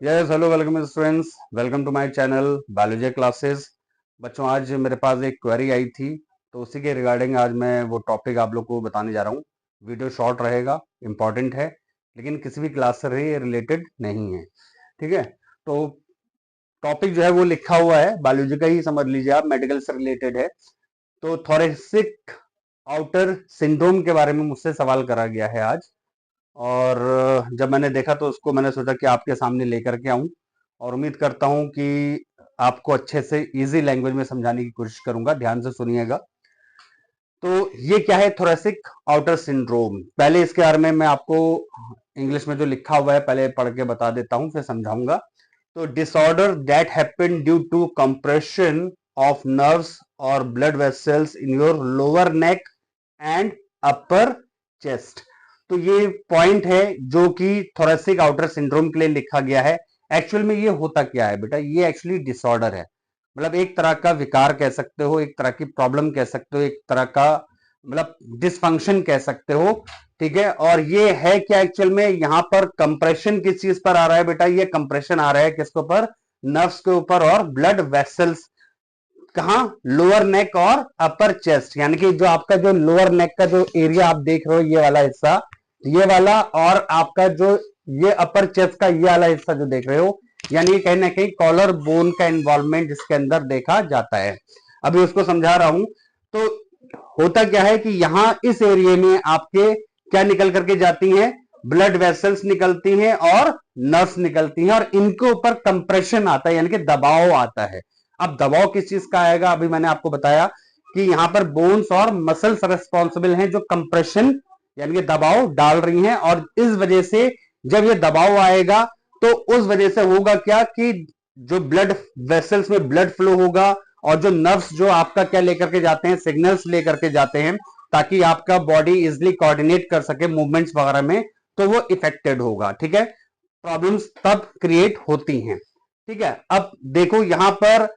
Yes hello welcome students, welcome to my channel biology classes. बच्चों, आज मेरे पास एक क्वेरी आई थी, तो उसी के रिगार्डिंग आज मैं वो टॉपिक आप लोग को बताने जा रहा हूँ। वीडियो शॉर्ट रहेगा, इंपॉर्टेंट है, लेकिन किसी भी क्लास से रिलेटेड नहीं है। ठीक है, तो टॉपिक जो है वो लिखा हुआ है, बायोलॉजी का ही समझ लीजिए आप, मेडिकल से रिलेटेड है। तो थोरेसिक आउटर सिंड्रोम के बारे में मुझसे सवाल करा गया है आज। और जब मैंने देखा तो उसको मैंने सोचा कि आपके सामने लेकर के आऊं, और उम्मीद करता हूं कि आपको अच्छे से इजी लैंग्वेज में समझाने की कोशिश करूंगा। ध्यान से सुनिएगा। तो ये क्या है थोरेसिक आउटर सिंड्रोम? पहले इसके बारे में मैं आपको इंग्लिश में जो लिखा हुआ है पहले पढ़ के बता देता हूं, फिर समझाऊंगा। तो disorder that happen due to compression of nerves और blood vessels in your lower neck and upper chest. तो ये पॉइंट है जो कि थोरेसिक आउटर सिंड्रोम के लिए लिखा गया है। एक्चुअल में ये होता क्या है बेटा? ये एक्चुअली डिसऑर्डर है, मतलब एक तरह का विकार कह सकते हो, एक तरह की प्रॉब्लम कह सकते हो, एक तरह का मतलब डिसफंक्शन कह सकते हो। ठीक है, और ये है क्या एक्चुअल में? यहाँ पर कंप्रेशन किस चीज पर आ रहा है बेटा? ये कंप्रेशन आ रहा है किसके ऊपर? नर्व्स के ऊपर और ब्लड वेसल्स। कहा? लोअर नेक और अपर चेस्ट, यानी कि जो आपका जो लोअर नेक का जो एरिया आप देख रहे हो, ये वाला हिस्सा, ये वाला, और आपका जो ये अपर चेस्ट का ये वाला हिस्सा जो देख रहे हो, यानी कहीं ना कहीं कॉलर बोन का इन्वॉल्वमेंट इसके अंदर देखा जाता है। अभी उसको समझा रहा हूं। तो होता क्या है कि यहां इस एरिया में आपके क्या निकल करके जाती हैं? ब्लड वेसल्स निकलती हैं और नर्व्स निकलती हैं, और इनके ऊपर कंप्रेशन आता है, यानी कि दबाव आता है। अब दबाव किस चीज का आएगा? अभी मैंने आपको बताया कि यहां पर बोन्स और मसल्स रेस्पॉन्सिबल हैं जो कंप्रेशन यानी कि दबाव डाल रही हैं, और इस वजह से जब ये दबाव आएगा तो उस वजह से होगा क्या कि जो ब्लड वेसल्स में ब्लड फ्लो होगा, और जो नर्व्स जो आपका क्या लेकर के जाते हैं? सिग्नल्स लेकर के जाते हैं, ताकि आपका बॉडी इजिली कोऑर्डिनेट कर सके मूवमेंट्स वगैरह में, तो वो इफेक्टेड होगा। ठीक है, प्रॉब्लम्स तब क्रिएट होती हैं। ठीक है, अब देखो यहां पर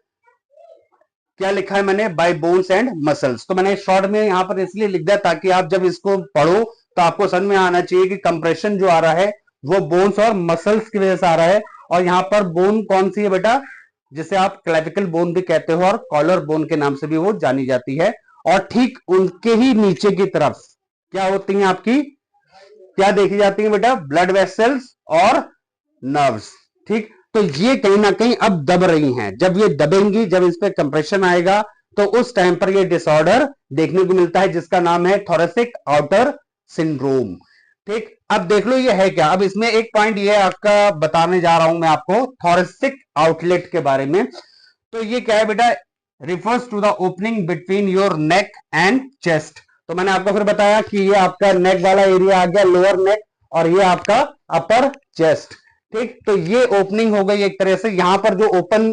क्या लिखा है मैंने? Bye bones and muscles. तो मैंने शॉर्ट में यहां पर इसलिए लिख दिया ताकि आप जब इसको पढ़ो तो आपको समझ में आना चाहिए कि कंप्रेशन जो आ रहा है वो बोन्स और मसल्स की वजह से आ रहा है। और यहां पर बोन कौन सी है बेटा? जिसे आप क्लेविकल बोन भी कहते हो और कॉलर बोन के नाम से भी वो जानी जाती है। और ठीक उनके ही नीचे की तरफ क्या होती है आपकी? क्या देखी जाती है बेटा? ब्लड वेसल्स और नर्व्स। ठीक, तो ये कहीं ना कहीं अब दब रही हैं। जब ये दबेंगी, जब इस पे कंप्रेशन आएगा, तो उस टाइम पर ये डिसऑर्डर देखने को मिलता है जिसका नाम है थोरेसिक आउटर सिंड्रोम। ठीक, अब देख लो ये है क्या। अब इसमें एक पॉइंट ये आपका बताने जा रहा हूं मैं आपको थोरेसिक आउटलेट के बारे में। तो ये क्या है बेटा? Refers to the opening between your neck and chest. तो मैंने आपको फिर बताया कि ये आपका नेक वाला एरिया आ गया, लोअर नेक, और ये आपका अपर चेस्ट। ठीक, तो ये ओपनिंग हो गई एक तरह से। यहां पर जो ओपन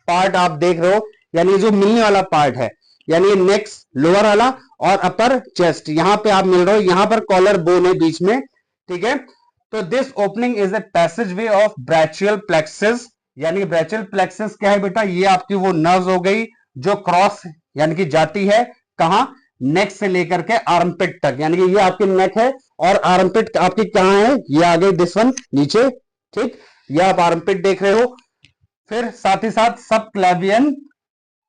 पार्ट आप देख रहे हो, यानी जो मिलने वाला पार्ट है, यानी नेक्स्ट लोअर वाला और अपर चेस्ट, यहां पे आप मिल रहे हो। यहां पर कॉलर बोन है बीच में। ठीक है, तो this opening is a passage way of brachial plexus. यानी ब्रैचियल प्लेक्सस क्या है बेटा? ये आपकी वो नर्व्स हो गई जो क्रॉस यानी कि जाती है कहां? नेक से लेकर के आर्मपिट तक, यानी कि ये आपकी नेक है और आर्मपिट आपकी कहां है? ये आ गई दिस वन नीचे। ठीक, ये आप आर्मपिट देख रहे हो। फिर साथ ही साथ सब क्लेवियन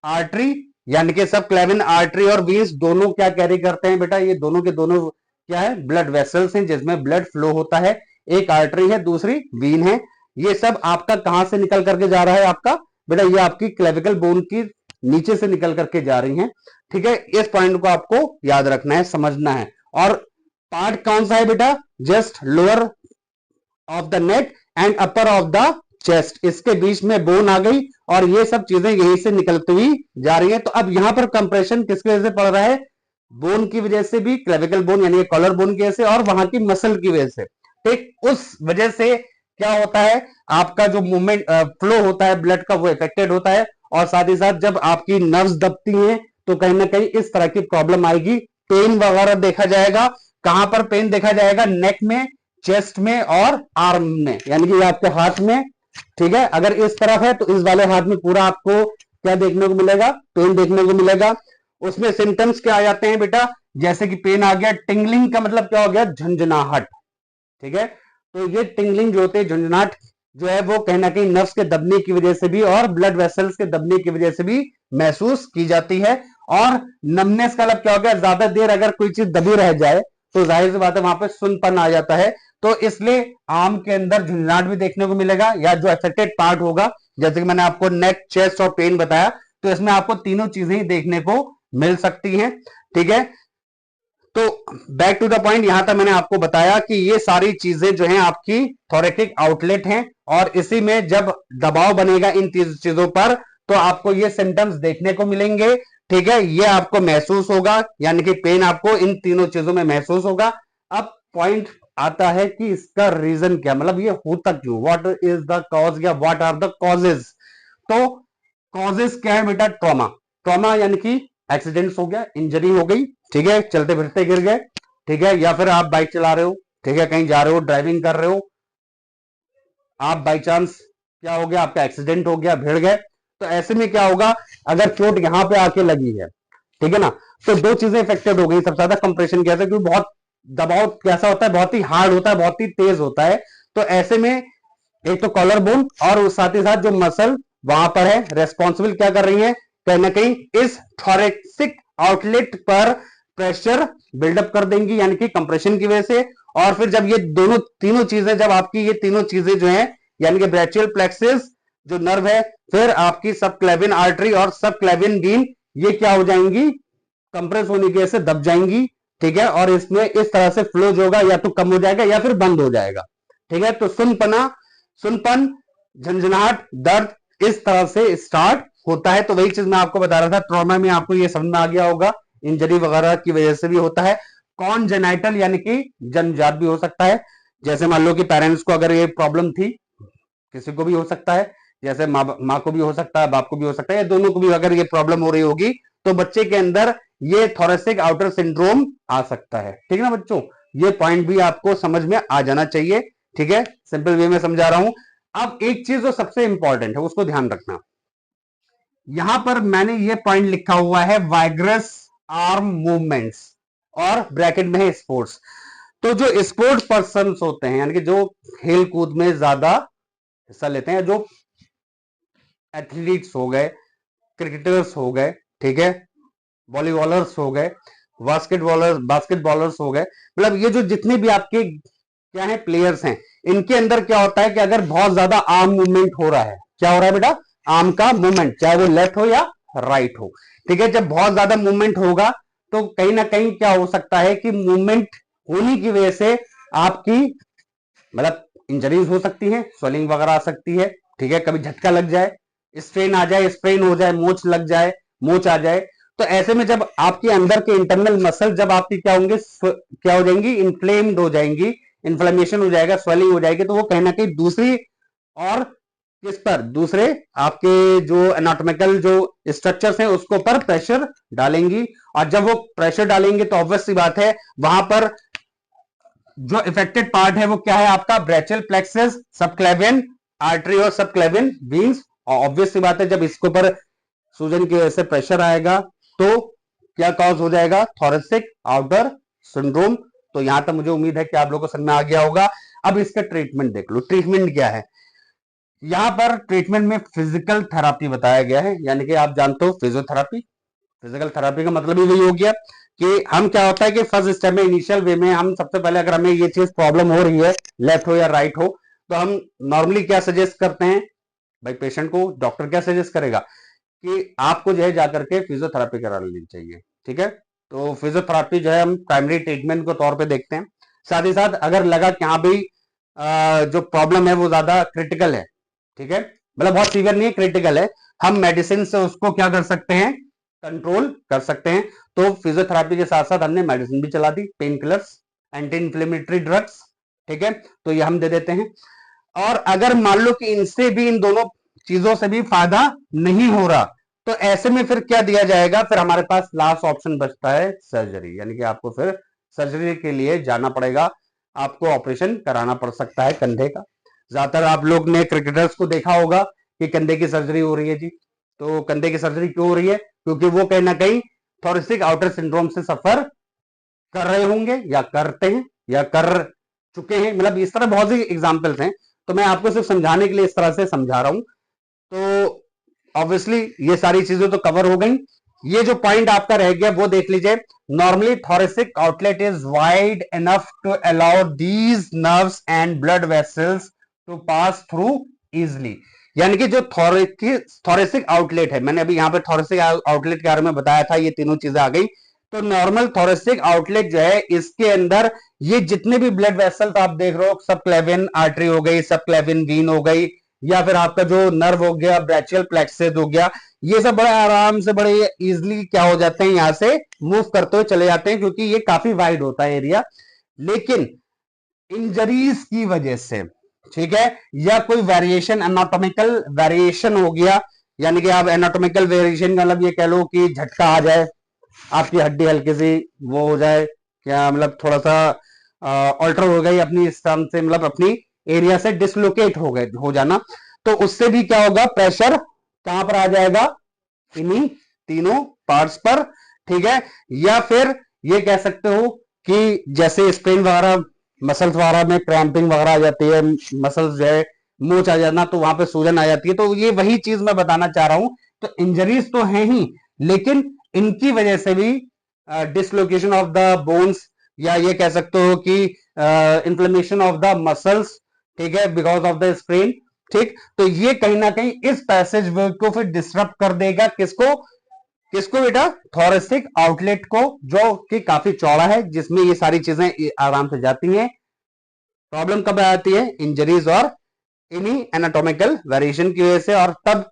आर्टरी, यानी कि सब क्लेवियन आर्टरी और वीन्स दोनों क्या कैरी करते हैं बेटा? ये दोनों के दोनों क्या है? ब्लड वेसल्स हैं जिसमें ब्लड फ्लो होता है। एक आर्टरी है, दूसरी वीन है। ये सब आपका कहां से निकल करके जा रहा है आपका बेटा? ये आपकी क्लेविकल बोन की नीचे से निकल करके जा रही हैं। ठीक है, इस पॉइंट को आपको याद रखना है, समझना है। और पार्ट कौन सा है बेटा? Just lower of the neck and upper of the chest, इसके बीच में बोन आ गई, और ये सब चीजें यहीं से निकलती हुई जा रही है। तो अब यहां पर कंप्रेशन किसकी वजह से पड़ रहा है? बोन की वजह से भी, क्लेविकल बोन यानी कॉलर बोन की वजह से, और वहां की मसल की वजह से। ठीक, उस वजह से क्या होता है? आपका जो मूवमेंट फ्लो होता है ब्लड का, वो इफेक्टेड होता है। और साथ ही साथ जब आपकी नर्व्स दबती हैं तो कहीं ना कहीं इस तरह की प्रॉब्लम आएगी। पेन वगैरह देखा जाएगा। कहां पर पेन देखा जाएगा? नेक में, चेस्ट में और आर्म में, यानी कि आपके हाथ में। ठीक है, अगर इस तरफ है तो इस वाले हाथ में पूरा आपको क्या देखने को मिलेगा? पेन देखने को मिलेगा। उसमें सिम्टम्स क्या आ जाते हैं बेटा? जैसे कि पेन आ गया, टिंगलिंग का मतलब क्या हो गया? झंझनाहट। ठीक है, तो ये टिंगलिंग जो होते हैं, झंझनाहट जो है वो कहीं ना कहीं नर्व्स के दबने की वजह से भी और ब्लड वेसल्स के दबने की वजह से भी महसूस की जाती है। और नमनेस का मतलब क्या हो गया, ज्यादा देर अगर कोई चीज दबी रह जाए तो जाहिर सी बात है वहां पे सुनपन आ जाता है। तो इसलिए आम के अंदर झुंझुनाहट भी देखने को मिलेगा, या जो अफेक्टेड पार्ट होगा, जैसे कि मैंने आपको नेक, चेस्ट और पेन बताया, तो इसमें आपको तीनों चीजें ही देखने को मिल सकती हैं। ठीक है, तो बैक टू द पॉइंट, यहां तक मैंने आपको बताया कि ये सारी चीजें जो हैं आपकी थोरेटिक आउटलेट हैं, और इसी में जब दबाव बनेगा इन चीजों पर तो आपको ये सिम्टम्स देखने को मिलेंगे। ठीक है, ये आपको महसूस होगा, यानी कि पेन आपको इन तीनों चीजों में महसूस होगा। अब पॉइंट आता है कि इसका रीजन क्या, मतलब ये होता क्यों, व्हाट इज द कॉज या व्हाट आर द कॉजेज। तो कॉजेज क्या है बेटा, ट्रॉमा। ट्रॉमा यानी कि एक्सीडेंट्स हो गया, इंजरी हो गई, ठीक है, चलते फिरते गिर गए, ठीक है, या फिर आप बाइक चला रहे हो, ठीक है, कहीं जा रहे हो, ड्राइविंग कर रहे हो, आप बाई चांस क्या हो गया, आपका एक्सीडेंट हो गया, भिड़ गए, तो ऐसे में क्या होगा, अगर चोट यहां पे आके लगी है, ठीक है ना, तो दो चीजें इफेक्टेड हो गई। सबसे ज्यादा कंप्रेशन कैसे, क्योंकि बहुत दबाव कैसा होता है, बहुत ही हार्ड होता है, बहुत ही तेज होता है। तो ऐसे में एक तो कॉलर बोन और साथ ही साथ जो मसल वहां पर है रेस्पॉन्सिबल क्या कर रही है, कहीं ना कहीं इस थोरेसिक आउटलेट पर प्रेशर बिल्डअप कर देंगी, यानी कि कंप्रेशन की वजह से। और फिर जब ये दोनों तीनों चीजें, जब आपकी ये तीनों चीजें जो है, यानी कि ब्रैचियल प्लेक्सिस जो नर्व है, फिर आपकी सब क्लेविन आर्टरी और सब क्लेविन बीन, ये क्या हो जाएंगी, कंप्रेस होने की वजह से दब जाएंगी। ठीक है, और इसमें इस तरह से फ्लो जो होगा या तो कम हो जाएगा या फिर बंद हो जाएगा। ठीक है, तो सुनपन, झंझनाहट, दर्द इस तरह से स्टार्ट होता है। तो वही चीज मैं आपको बता रहा था, ट्रॉमा में आपको ये समझ में आ गया होगा, इंजरी वगैरह की वजह से भी होता है। कॉन्जेनाइटल यानी कि जन्मजात भी हो सकता है, जैसे मान लो कि पेरेंट्स को अगर ये प्रॉब्लम थी, किसी को भी हो सकता है, जैसे माँ को भी हो सकता है, बाप को भी हो सकता है, या दोनों को भी अगर ये प्रॉब्लम हो रही होगी तो बच्चे के अंदर ये थोरेसिक आउटर सिंड्रोम आ सकता है। ठीक है ना बच्चों, ये पॉइंट भी आपको समझ में आ जाना चाहिए। ठीक है, सिंपल वे में समझा रहा हूं। अब एक चीज जो सबसे इंपॉर्टेंट है उसको ध्यान रखना, यहां पर मैंने ये पॉइंट लिखा हुआ है वाइग्रस आर्म मूवमेंट्स, और ब्रैकेट में है स्पोर्ट्स। तो जो स्पोर्ट्स पर्सन होते हैं, यानी कि जो खेल कूद में ज्यादा हिस्सा लेते हैं, जो एथलीट्स हो गए, क्रिकेटर्स हो गए, ठीक है, वॉलीबॉलर्स हो गए, बास्केटबॉलर्स हो गए, मतलब ये जो जितने भी आपके क्या है प्लेयर्स हैं, इनके अंदर क्या होता है कि अगर बहुत ज्यादा आर्म मूवमेंट हो रहा है, क्या हो रहा है बेटा, आर्म का मूवमेंट, चाहे वो लेफ्ट हो या राइट हो, ठीक है, जब बहुत ज्यादा मूवमेंट होगा तो कहीं ना कहीं क्या हो सकता है कि मूवमेंट होने की वजह से आपकी मतलब इंजरीज हो सकती है, स्वेलिंग वगैरह आ सकती है, ठीक है, कभी झटका लग जाए, स्ट्रेन आ जाए, स्प्रेन हो जाए, मोच लग जाए, मोच आ जाए। तो ऐसे में जब आपके अंदर के इंटरनल मसल जब आपकी क्या होंगे, क्या हो जाएंगी, इन्फ्लेम्ड हो जाएंगी, इन्फ्लेमेशन हो जाएगा, स्वेलिंग हो जाएगी, तो वो कहीं ना कहीं दूसरी और किस पर, दूसरे आपके जो एनाटॉमिकल जो स्ट्रक्चर्स हैं उसको पर प्रेशर डालेंगी। और जब वो प्रेशर डालेंगे तो ऑब्वियस सी बात है वहां पर जो इफेक्टेड पार्ट है वो क्या है आपका, ब्रैचियल प्लेक्सस, सबक्लेवियन आर्टरी और सबक्लेवियन वीन्स। और ऑब्वियस सी बात है जब इसके ऊपर सूजन की वजह से प्रेशर आएगा तो क्या कॉज हो जाएगा, थोरेसिक आउटर सिंड्रोम। तो यहां तक मुझे उम्मीद है कि आप लोगों को समझ में आ गया होगा। अब इसका ट्रीटमेंट देख लो, ट्रीटमेंट क्या है, यहां पर ट्रीटमेंट में फिजिकल थेरापी बताया गया है, यानी कि आप जानते हो फिजियोथेरापी। फिजिकल थेरापी का मतलब ही वही हो गया कि हम क्या होता है कि फर्स्ट स्टेप में, इनिशियल वे में, हम सबसे पहले अगर हमें ये चीज प्रॉब्लम हो रही है, लेफ्ट हो या राइट हो, तो हम नॉर्मली क्या सजेस्ट करते हैं भाई पेशेंट को, डॉक्टर क्या सजेस्ट करेगा कि आपको जो है जाकर के फिजियोथेरापी करा लेनी चाहिए। ठीक है, तो फिजियोथेरापी जो है हम प्राइमरी ट्रीटमेंट के तौर पे देखते हैं। साथ ही साथ अगर लगा कि हाँ भाई जो प्रॉब्लम है वो ज्यादा क्रिटिकल है, ठीक है, मतलब बहुत सीवियर नहीं है, क्रिटिकल है, हम मेडिसिन से उसको क्या कर सकते हैं, कंट्रोल कर सकते हैं। तो फिजियोथेरापी के साथ साथ हमने मेडिसिन भी चला दी, pain killers, anti inflammatory drugs, ठीक है, तो ये हम दे देते हैं। और अगर मान लो कि इनसे भी, इन दोनों चीजों से भी फायदा नहीं हो रहा, तो ऐसे में फिर क्या दिया जाएगा, फिर हमारे पास लास्ट ऑप्शन बचता है सर्जरी, यानी कि आपको फिर सर्जरी के लिए जाना पड़ेगा, आपको ऑपरेशन कराना पड़ सकता है कंधे का। ज्यादातर आप लोग ने क्रिकेटर्स को देखा होगा कि कंधे की सर्जरी हो रही है जी। तो कंधे की सर्जरी क्यों हो रही है, क्योंकि वो कहीं ना कहीं थोरेसिक आउटर सिंड्रोम से सफर कर रहे होंगे या करते हैं या कर चुके हैं, मतलब इस तरह बहुत सी एग्जाम्पल्स हैं। तो मैं आपको सिर्फ समझाने के लिए इस तरह से समझा रहा हूं। तो ऑब्वियसली ये सारी चीजें तो कवर हो गई। ये जो पॉइंट आपका रह गया वो देख लीजिए। Normally thoracic outlet is wide enough to allow these nerves and blood vessels to pass through easily. यानी कि जो थोरेसिक आउटलेट है, मैंने अभी यहां पे थोरेसिक आउटलेट के बारे में बताया था, ये तीनों चीजें आ गई। तो नॉर्मल थोरेसिक आउटलेट जो है, इसके अंदर ये जितने भी ब्लड वेसल्स आप देख रहे हो, सब क्लेविन आर्टरी हो गई, सब क्लेविन वीन हो गई, या फिर आपका जो नर्व हो गया ब्रैचियल प्लेक्सस हो गया, ये सब बड़े आराम से बड़े इजिली क्या हो जाते हैं, यहां से मूव करते हुए चले जाते हैं, क्योंकि ये काफी वाइड होता है एरिया। लेकिन इंजरीज की वजह से, ठीक है, या कोई वेरिएशन, एनाटॉमिकल वेरिएशन हो गया, यानी कि आप एनाटॉमिकल वेरिएशन का मतलब ये कह लो कि झटका आ जाए, आपकी हड्डी हल्की सी वो हो जाए, क्या मतलब थोड़ा सा ऑल्टर हो गई अपनी स्टर्म से, मतलब अपनी एरिया से डिसलोकेट हो गए हो जाना, तो उससे भी क्या होगा, प्रेशर कहां पर आ जाएगा, इन्हीं तीनों पार्ट्स पर, ठीक है। या फिर ये कह सकते हो कि जैसे स्प्रेन वगैरह, मसल्स वगैरह में क्रैम्पिंग वगैरह आ जाती है, मसल्स जो है मोच आ जाना, तो वहां पे सूजन आ जाती है। तो ये वही चीज मैं बताना चाह रहा हूं। तो इंजरीज तो है ही, लेकिन इनकी वजह से भी डिसलोकेशन ऑफ द बोन्स, या ये कह सकते हो कि इंफ्लेमेशन ऑफ द मसल्स, ठीक है, बिकॉज ऑफ द स्प्रेन, ठीक। तो ये कहीं ना कहीं इस पैसेज वे को फिर डिस्टर्ब कर देगा, किसको किसको बेटा, थोरेसिक आउटलेट को, जो कि काफी चौड़ा है, जिसमें ये सारी चीजें आराम से जाती हैं। प्रॉब्लम कब आती है, इंजरीज और इन्हीं एनाटॉमिकल वेरिएशन की वजह से, और तब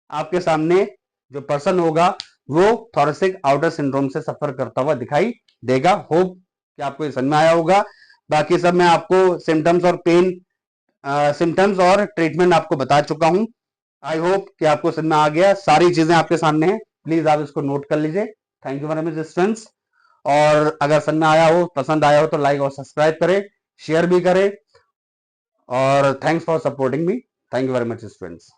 आपके सामने जो पर्सन होगा वो थोरेसिक आउटर सिंड्रोम से सफर करता हुआ दिखाई देगा। होप कि आपको ये समझ में आया होगा। बाकी सब मैं आपको सिम्टम्स और पेन सिम्टम्स और ट्रीटमेंट आपको बता चुका हूं। आई होप कि आपको समझ में आ गया, सारी चीजें आपके सामने हैं, प्लीज आप इसको नोट कर लीजिए। Thank you very much students. और अगर समझ में आया हो, पसंद आया हो, तो लाइक और सब्सक्राइब करें, शेयर भी करें, और thanks for supporting me. Thank you very much students.